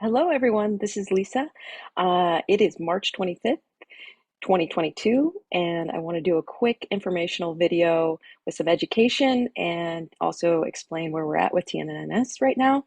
Hello, everyone. This is Lisa. It is March 25th, 2022, and I want to do a quick informational video with some education and also explain where we're at with TNNS right now.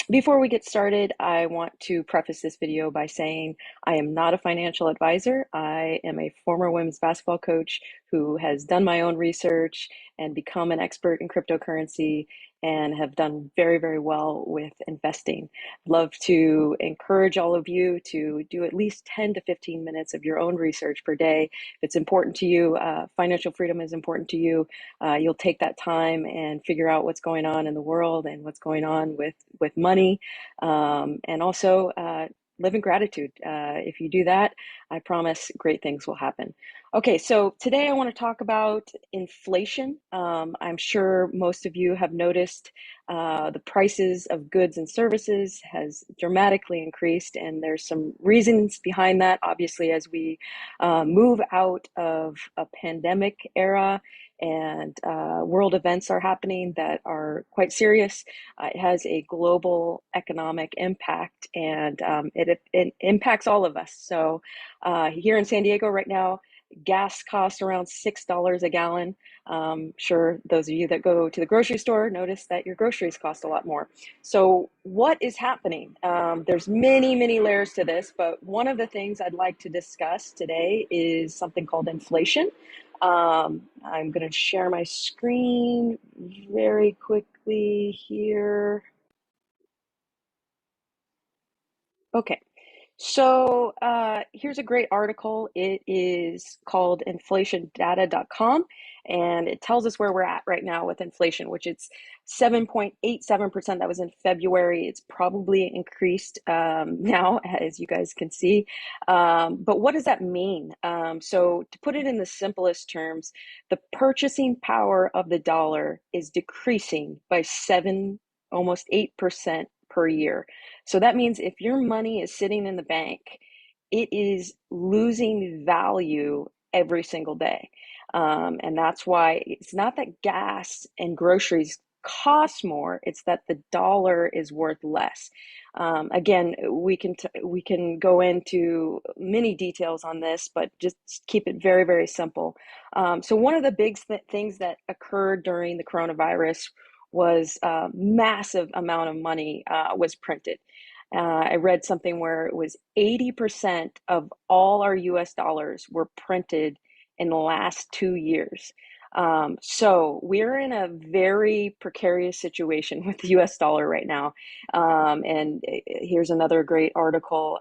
Before we get started, I want to preface this video by saying I am not a financial advisor. I am a former women's basketball coach who has done my own research and become an expert in cryptocurrency and have done very, very well with investing. Love to encourage all of you to do at least 10 to 15 minutes of your own research per day. If it's important to you, financial freedom is important to you, you'll take that time and figure out what's going on in the world and what's going on with money, and also live in gratitude. If you do that, I promise great things will happen. Okay, so today I want to talk about inflation. I'm sure most of you have noticed the prices of goods and services has dramatically increased, and there's some reasons behind that. Obviously, as we move out of a pandemic era and world events are happening that are quite serious. It has a global economic impact, and it impacts all of us. So here in San Diego right now, gas costs around $6 a gallon. Sure, those of you that go to the grocery store notice that your groceries cost a lot more. So what is happening? There's many, many layers to this, but one of the things I'd like to discuss today is something called inflation. I'm going to share my screen very quickly here. Okay, so here's a great article. It is called inflationdata.com, and it tells us where we're at right now with inflation, which it's 7.87%. That was in February. It's probably increased now, as you guys can see. But what does that mean? So to put it in the simplest terms, the purchasing power of the dollar is decreasing by almost 8% per year. So that means if your money is sitting in the bank, it is losing value every single day. And that's why it's not that gas and groceries cost more, it's that the dollar is worth less. Again, we can go into many details on this, but just keep it very, very simple. So one of the big things that occurred during the coronavirus was a massive amount of money was printed. I read something where it was 80% of all our US dollars were printed in the last 2 years. So we're in a very precarious situation with the US dollar right now. And here's another great article.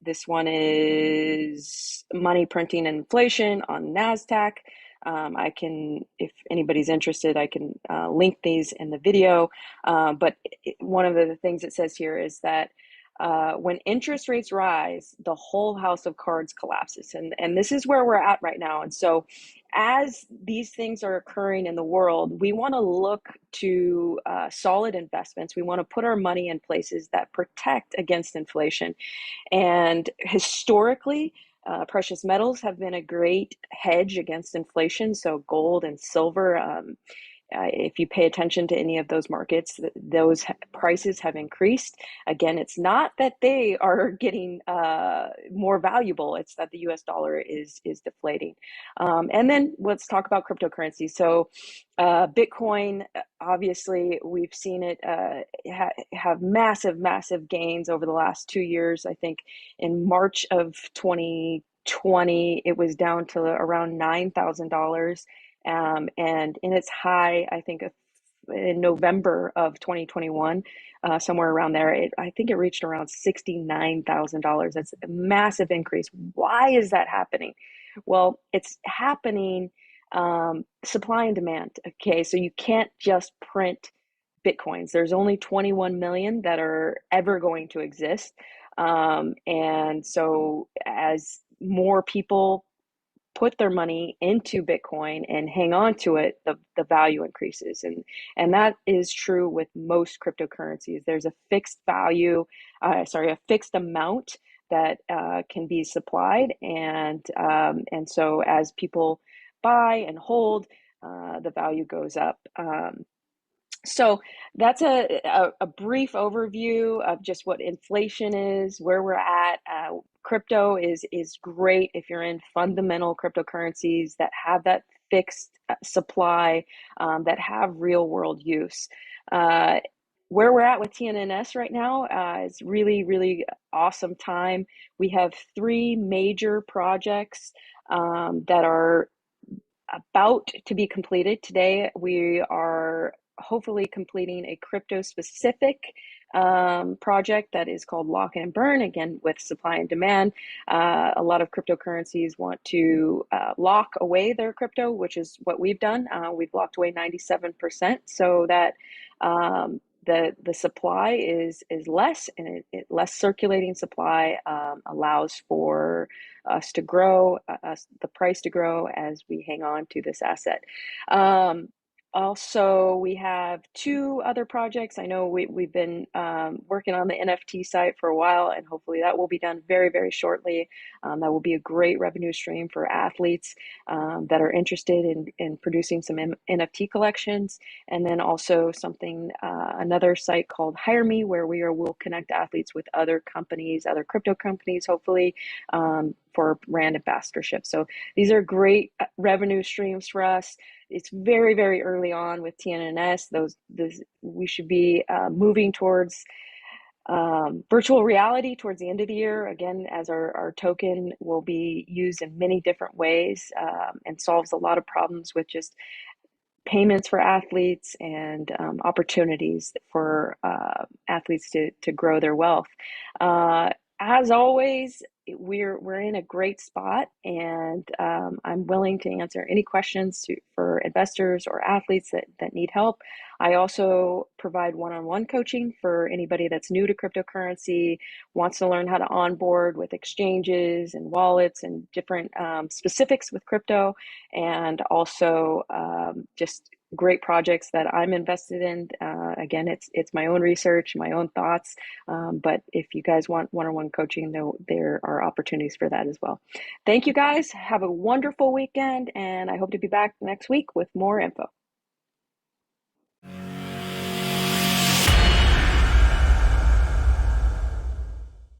This one is Money Printing and Inflation on NASDAQ. I can, if anybody's interested, I can link these in the video. But one of the things it says here is that when interest rates rise, the whole house of cards collapses. And this is where we're at right now. And so as these things are occurring in the world, we want to look to solid investments. We want to put our money in places that protect against inflation. And historically, precious metals have been a great hedge against inflation. So gold and silver, if you pay attention to any of those markets, those prices have increased. Again, it's not that they are getting more valuable, it's that the US dollar is deflating. And then let's talk about cryptocurrency. So Bitcoin, obviously, we've seen it have massive, massive gains over the last 2 years. I think in March of 2020, it was down to around $9,000. And in its high, I think in November of 2021, somewhere around there, I think it reached around $69,000. That's a massive increase. Why is that happening? Well, it's happening supply and demand. Okay, so you can't just print Bitcoins. There's only 21 million that are ever going to exist. And so as more people put their money into Bitcoin and hang on to it, the value increases. And that is true with most cryptocurrencies. There's a fixed value, a fixed amount that can be supplied. And so as people buy and hold, the value goes up. So that's a brief overview of just what inflation is, where we're at. Crypto is great if you're in fundamental cryptocurrencies that have that fixed supply, that have real world use. Uh, where we're at with TNNS right now is really, really awesome time. We have three major projects that are about to be completed. Today, we are hopefully completing a crypto specific project that is called Lock and Burn, again, with supply and demand. A lot of cryptocurrencies want to lock away their crypto, which is what we've done. We've locked away 97% so that the supply is less, and less circulating supply allows for us to grow, the price to grow as we hang on to this asset. Um, Also, we have two other projects. I know we've been working on the NFT site for a while, and hopefully that will be done very, very shortly. That will be a great revenue stream for athletes that are interested in producing some NFT collections. And then also something, another site called Hire Me, where will connect athletes with other companies, other crypto companies, hopefully, for brand ambassadorship. So these are great revenue streams for us. It's very, very early on with TNNS. We should be moving towards virtual reality towards the end of the year, again, as our token will be used in many different ways, and solves a lot of problems with just payments for athletes and opportunities for athletes to grow their wealth. As always, we're in a great spot, and I'm willing to answer any questions for investors or athletes that need help. I also provide one-on-one coaching for anybody that's new to cryptocurrency, wants to learn how to onboard with exchanges and wallets and different specifics with crypto, and also just great projects that I'm invested in. Again, it's my own research, my own thoughts, but if you guys want one-on-one coaching, there are opportunities for that as well. Thank you guys. Have a wonderful weekend, and I hope to be back next week with more info.